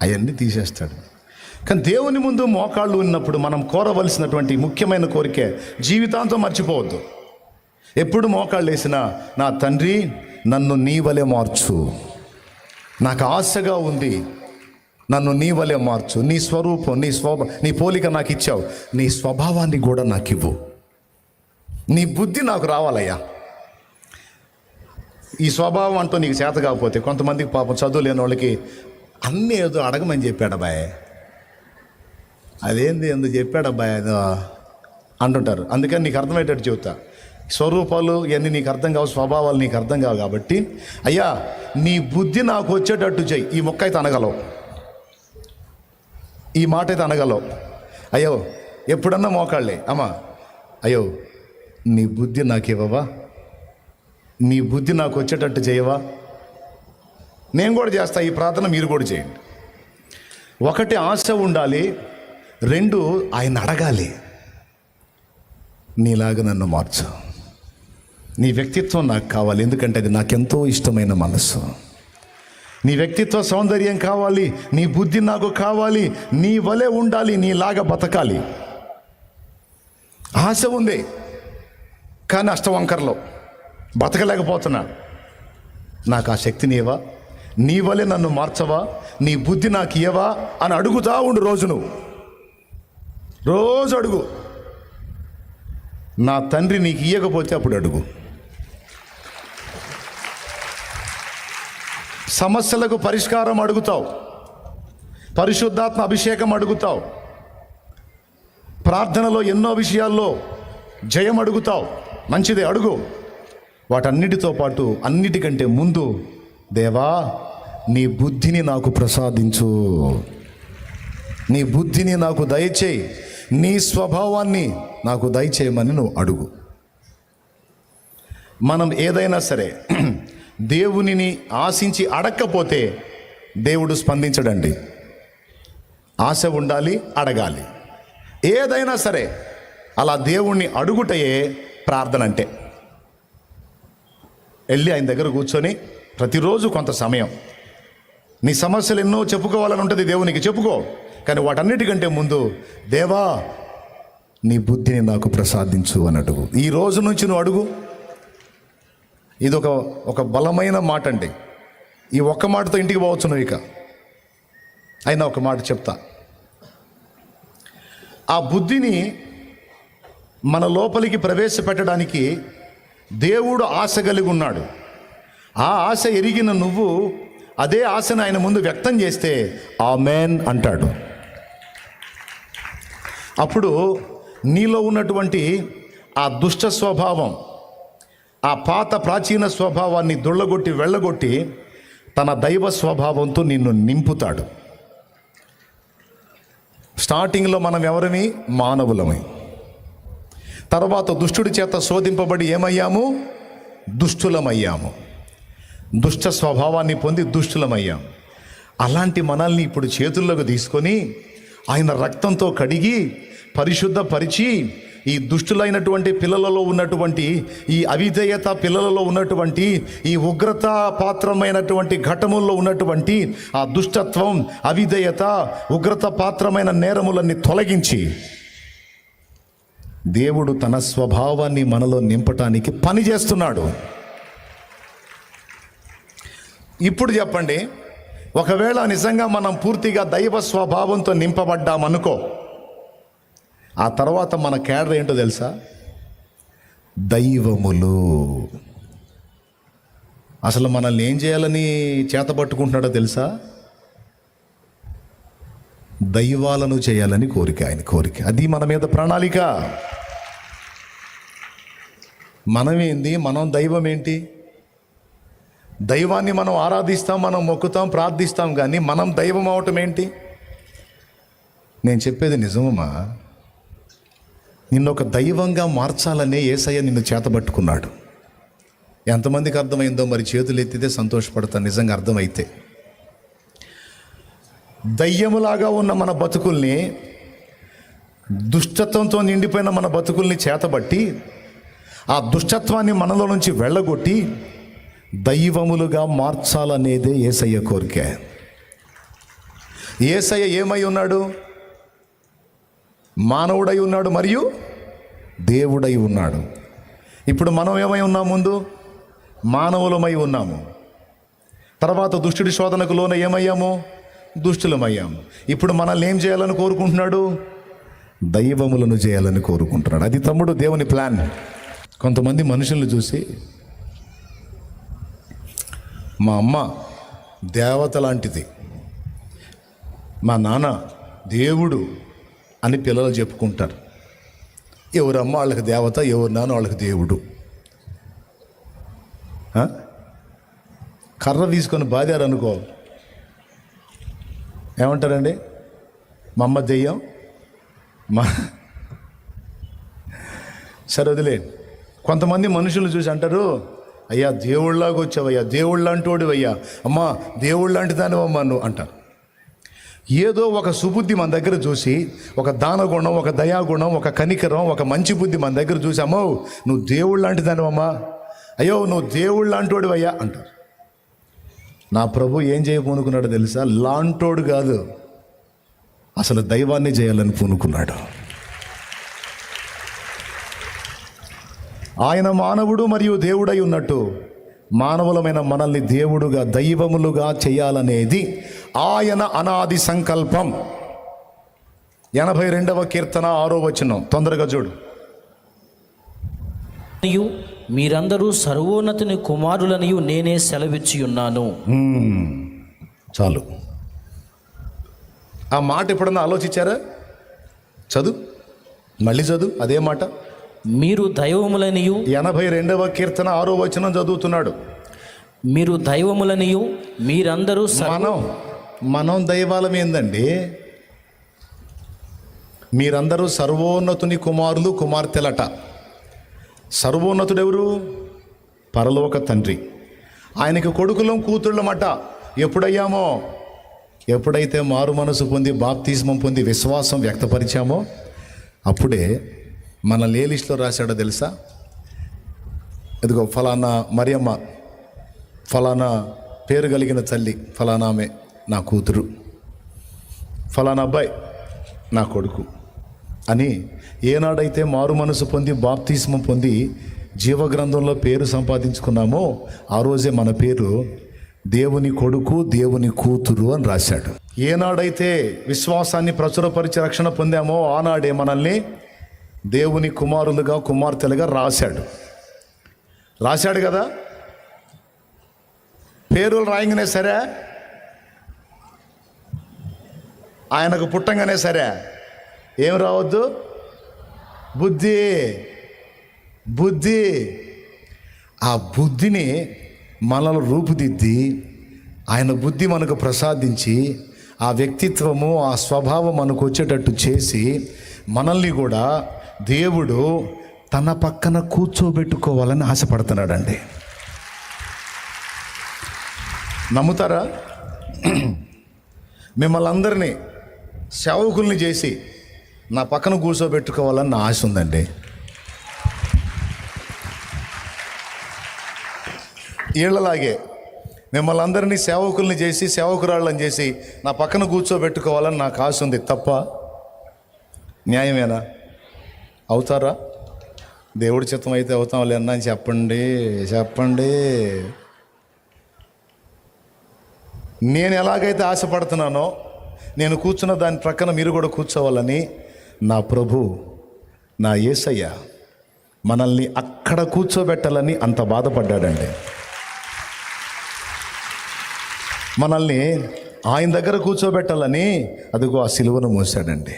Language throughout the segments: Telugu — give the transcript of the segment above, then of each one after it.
అవన్నీ తీసేస్తాడు. కానీ దేవుని ముందు మోకాళ్ళు ఉన్నప్పుడు మనం కోరవలసినటువంటి ముఖ్యమైన కోరికే జీవితాంతం మర్చిపోవద్దు. ఎప్పుడు మోకాళ్ళు వేసినా, నా తండ్రి నన్ను నీ వలె మార్చు, నాకు ఆశగా ఉంది, నన్ను నీ వలె మార్చు, నీ స్వరూపం, నీ పోలిక నాకు ఇచ్చావు, నీ స్వభావాన్ని కూడా నాకు ఇవ్వు, నీ బుద్ధి నాకు రావాలయ్యా. ఈ స్వభావం అంటూ నీకు చేత కాకపోతే, కొంతమందికి పాపం చదువు లేని వాళ్ళకి అన్నీ ఏదో అడగమని చెప్పాడు అబ్బాయి, అదేంది ఎందుకు చెప్పాడు అబ్బాయి ఏదో అంటుంటారు. అందుకని నీకు అర్థమయ్యేటట్టు చెబుతా, స్వరూపాలు ఇవన్నీ నీకు అర్థం కావు, స్వభావాలు నీకు అర్థం కావు. కాబట్టి అయ్యా నీ బుద్ధి నాకు వచ్చేటట్టు చెయ్యి. ఈ మొక్క అయితే అనగలవు, ఈ మాట అయితే అనగలవు. అయ్యో ఎప్పుడన్నా మోకాళ్ళే, అమ్మా అయ్యో నీ బుద్ధి నాకు ఇవ్వవా, నీ బుద్ధి నాకు వచ్చేటట్టు చేయవా. నేను కూడా చేస్తా ఈ ప్రార్థన, మీరు కూడా చేయండి. ఒకటి ఆశ ఉండాలి, రెండు ఆయన అడగాలి, నీలాగా నన్ను మార్చు, నీ వ్యక్తిత్వం నాకు కావాలి, ఎందుకంటే అది నాకెంతో ఇష్టమైన మనసు. నీ వ్యక్తిత్వ సౌందర్యం కావాలి, నీ బుద్ధి నాకు కావాలి, నీ వలె ఉండాలి, నీలాగా బతకాలి. ఆశ ఉంది కానీ అష్టవంకరలో బతకలేకపోతున్నా, నాకు ఆ శక్తిని ఇవ్వా, నీ వలె నన్ను మార్చవా, నీ బుద్ధి నాకు ఇవ్వవా అని అడుగుతా ఉండు. రోజు అడుగు. నా తండ్రి నీకు ఇయ్యకపోతే అప్పుడు అడుగు. సమస్యలకు పరిష్కారం అడుగుతావు, పరిశుద్ధాత్మ అభిషేకం అడుగుతావు, ప్రార్థనలో ఎన్నో విషయాల్లో జయం అడుగుతావు. మంచిదే, అడుగు. వాటన్నిటితో పాటు అన్నిటికంటే ముందు, దేవా నీ బుద్ధిని నాకు ప్రసాదించు, నీ బుద్ధిని నాకు దయచేయి, నీ స్వభావాన్ని నాకు దయచేయమని నువ్వు అడుగు. మనం ఏదైనా సరే దేవునిని ఆశించి అడగకపోతే దేవుడు స్పందించడండి. ఆశ ఉండాలి, అడగాలి. ఏదైనా సరే అలా దేవుణ్ణి అడుగుటయే ప్రార్థన అంటే. వెళ్ళి ఆయన దగ్గర కూర్చొని ప్రతిరోజు కొంత సమయం నీ సమస్యలు ఎన్నో చెప్పుకోవాలని ఉంటుంది, దేవునికి చెప్పుకో. కానీ వాటన్నిటికంటే ముందు, దేవా నీ బుద్ధిని నాకు ప్రసాదించు అని అడుగు. ఈ రోజు నుంచి నువ్వు అడుగు. ఇది ఒక బలమైన మాట అండి. ఈ ఒక్క మాటతో ఇంటికి పోవచ్చు నువ్వు. ఇక అయినా ఒక మాట చెప్తా. ఆ బుద్ధిని మన లోపలికి ప్రవేశపెట్టడానికి దేవుడు ఆశ కలిగి ఉన్నాడు. ఆ ఆశ ఎరిగిన నువ్వు అదే ఆశను ఆయన ముందు వ్యక్తం చేస్తే ఆమేన్ అంటాడు. అప్పుడు నీలో ఉన్నటువంటి ఆ దుష్ట స్వభావం, ఆ పాత ప్రాచీన స్వభావాన్ని వెళ్ళగొట్టి తన దైవ స్వభావంతో నిన్ను నింపుతాడు. స్టార్టింగ్లో మనం ఎవరమి? మానవులమే. తర్వాత దుష్టుడి చేత శోధింపబడి ఏమయ్యాము? దుష్టులమయ్యాము. దుష్ట స్వభావాన్ని పొంది దుష్టులమయ్యాం. అలాంటి మనల్ని ఇప్పుడు చేతుల్లోకి తీసుకొని ఆయన రక్తంతో కడిగి పరిశుద్ధపరిచి ఈ దుష్టులైనటువంటి పిల్లలలో ఉన్నటువంటి ఈ అవిధేయత, పిల్లలలో ఉన్నటువంటి ఈ ఉగ్రత పాత్రమైనటువంటి ఘటముల్లో ఉన్నటువంటి ఆ దుష్టత్వం, అవిధేయత, ఉగ్రత పాత్రమైన నేరములన్నీ తొలగించి దేవుడు తన స్వభావాన్ని మనలో నింపటానికి పని చేస్తున్నాడు. ఇప్పుడు చెప్పండి, ఒకవేళ నిజంగా మనం పూర్తిగా దైవ స్వభావంతో నింపబడ్డామనుకో, ఆ తర్వాత మన కేడర్ ఏంటో తెలుసా? దైవములు. అసలు మనల్ని ఏం చేయాలని చేతపట్టుకుంటున్నాడో తెలుసా? దైవాలను చేయాలని కోరిక, ఆయన కోరిక. అది మన మీద ప్రణాళిక. మనమేంది? మనం దైవం ఏంటి? దైవాన్ని మనం ఆరాధిస్తాం, మనం మొక్కుతాం, ప్రార్థిస్తాం, కానీ మనం దైవం అవటం ఏంటి? నేను చెప్పేది నిజమమ్మా. నిన్ను ఒక దైవంగా మార్చాలనే యేసయ్య నిన్ను చేతబట్టుకున్నాడు. ఎంతమందికి అర్థమైందో మరి చేతులు ఎత్తితే సంతోషపడతాను, నిజంగా అర్థమైతే. దయ్యములాగా ఉన్న మన బతుకుల్ని, దుష్టత్వంతో నిండిపోయిన మన బతుకుల్ని చేతబట్టి ఆ దుష్టత్వాన్ని మనలో నుంచి వెళ్ళగొట్టి దైవములుగా మార్చాలనేదే యేసయ్య కోరిక. యేసయ్య ఏమై ఉన్నాడు? మానవుడై ఉన్నాడు మరియు దేవుడై ఉన్నాడు. ఇప్పుడు మనం ఏమై ఉన్నాం? ముందు మానవులమై ఉన్నాము. తర్వాత దుష్టుడి శోధనకు లోన ఏమయ్యాము? దుష్టులమయ్యాము. ఇప్పుడు మనల్ని ఏం చేయాలని కోరుకుంటున్నాడు? దైవములను చేయాలని కోరుకుంటున్నాడు. అది తమ్ముడు దేవుని ప్లాన్. కొంతమంది మనుషులను చూసి, మా అమ్మ దేవత లాంటిది, మా నాన్న దేవుడు అని పిల్లలు చెప్పుకుంటారు. ఎవరు అమ్మ వాళ్ళకి దేవత, ఎవరు నాన్న వాళ్ళకి దేవుడు. కర్ర తీసుకొని బాదారు అనుకో, ఏమంటారండి? మా అమ్మ దెయ్యం, మా సరే వదిలేండి. కొంతమంది మనుషులు చూసి అంటారు, అయ్యా దేవుళ్ళలాగా వచ్చావయ్యా, దేవుళ్ళ లాంటి అయ్యా, అమ్మా దేవుళ్ళ లాంటి దానివమ్మా నువ్వు అంటారు. ఏదో ఒక సుబుద్ధి మన దగ్గర చూసి, ఒక దానగుణం, ఒక దయాగుణం, ఒక కనికరం, ఒక మంచి బుద్ధి మన దగ్గర చూసి, అమ్మో నువ్వు దేవుళ్ళ లాంటి దానివమ్మా, అయ్యో నువ్వు దేవుళ్ళ లాంటోడు అయ్యా అంటారు. నా ప్రభు ఏం చేయబోనుకున్నాడు తెలుసా? లాంటోడు కాదు, అసలు దైవాన్ని చేయాలని పూనుకున్నాడు. ఆయన మానవుడు మరియు దేవుడై ఉన్నట్టు మానవులమైన మనల్ని దేవుడుగా, దైవములుగా చేయాలనేది ఆయన అనాది సంకల్పం. 82వ కీర్తన 6వ వచనం, తొందరగా చూడు. మీరందరూ సర్వోన్నతుని కుమారులనియు నేనే సెలవిచ్చి ఉన్నాను. చాలు. ఆ మాట ఎప్పుడన్నా ఆలోచించారా? చదువు, మళ్ళీ చదువు అదే మాట. మీరు దైవములనియు, 82వ కీర్తన 6వ వచనం చదువుతున్నాడు. మీరు దైవములనియు మీరందరూ మనం దైవాలం ఏందండి? మీరందరూ సర్వోన్నతుని కుమారులు కుమార్తెలట. సర్వోన్నతుడెవరు? పరలోక తండ్రి. ఆయనకి కొడుకులం కూతుళ్ళమట. ఎప్పుడయ్యామో? ఎప్పుడైతే మారు మనసు పొంది బాప్తిస్మం పొంది విశ్వాసం వ్యక్తపరిచామో అప్పుడే మన లిస్టులో రాశాడో తెలుసా? ఇదిగో ఫలానా మరియమ్మ, ఫలానా పేరు కలిగిన తల్లి, ఫలానా ఆమె నా కూతురు, ఫలానా అబ్బాయి నా కొడుకు అని ఏనాడైతే మారు మనసు పొంది బాప్తిస్మం పొంది జీవగ్రంథంలో పేరు సంపాదించుకున్నామో ఆ రోజే మన పేరు దేవుని కొడుకు, దేవుని కూతురు అని రాశాడు. ఏనాడైతే విశ్వాసాన్ని ప్రచురపరిచి రక్షణ పొందామో ఆనాడే మనల్ని దేవుని కుమారులుగా, కుమార్తెలుగా రాశాడు కదా. పేరులు రాయంగానే సరే, ఆయనకు పుట్టంగానే సరే ఏం రావద్దు? బుద్ధి. ఆ బుద్ధిని మనల్ని రూపుదిద్ది, ఆయన బుద్ధి మనకు ప్రసాదించి, ఆ వ్యక్తిత్వము, ఆ స్వభావం మనకు వచ్చేటట్టు చేసి మనల్ని కూడా దేవుడు తన పక్కన కూర్చోబెట్టుకోవాలని ఆశపడుతున్నాడండి. నమ్ముతారా? మిమ్మల్ని అందరినీ సేవకుల్ని చేసి నా పక్కన కూర్చోబెట్టుకోవాలని నా ఆశ ఉందండి. వీళ్ళలాగే మిమ్మల్ని అందరినీ సేవకుల్ని చేసి, సేవకురాళ్ళని చేసి నా పక్కన కూర్చోబెట్టుకోవాలని నాకు ఆశ ఉంది. తప్ప? న్యాయమేనా? అవుతారా? దేవుడి చిత్తం అయితే అవుతాంలే అన్నా అని చెప్పండి. నేను ఎలాగైతే ఆశపడుతున్నానో, నేను కూర్చున్న దాని ప్రక్కన మీరు కూడా కూర్చోవాలని నా ప్రభు, నా యేసయ్య మనల్ని అక్కడ కూర్చోబెట్టాలని అంత బాధపడ్డాడండి. మనల్ని ఆయన దగ్గర కూర్చోబెట్టాలని అదిగో ఆ సిలువను మోసాడండి,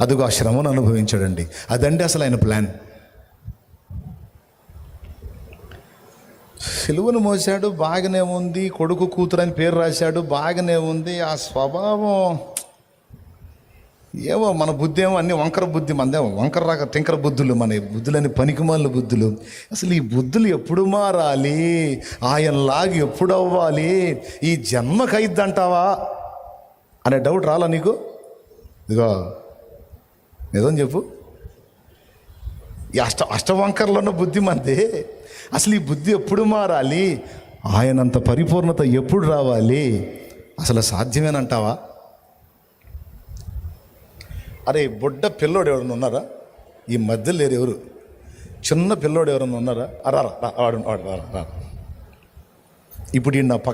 అదిగో ఆ శ్రమను అనుభవించాడండి. అదండి అసలు ఆయన ప్లాన్. సిలువను మోసాడు, బాగానే ఉంది. కొడుకు కూతురు అని పేరు రాశాడు, బాగానే ఉంది. ఆ స్వభావం ఏమో, మన బుద్ధి ఏమో అన్ని వంకర బుద్ధి, మనదేమో వంకర రాక టింకర బుద్ధులు, మన బుద్ధులని పనికిమాలిన బుద్ధులు. అసలు ఈ బుద్ధులు ఎప్పుడు మారాలి? ఆయనలాగా ఎప్పుడు అవ్వాలి? ఈ జన్మకైద్దంటావా అనే డౌట్ రాలా నీకు? ఇదిగో నిజం చెప్పు, ఈ అష్టవంకరలో ఉన్న బుద్ధి మనది. అసలు ఈ బుద్ధి ఎప్పుడు మారాలి? ఆయనంత పరిపూర్ణత ఎప్పుడు రావాలి? అసలు సాధ్యమేనంటావా? అరే బుడ్డ పిల్లోడు ఎవరైనా ఉన్నారా? ఈ మధ్యలో లేరు ఎవరు? చిన్న పిల్లోడు ఎవరైనా ఉన్నారా? రా. ఇప్పుడు ఈ నా పక్క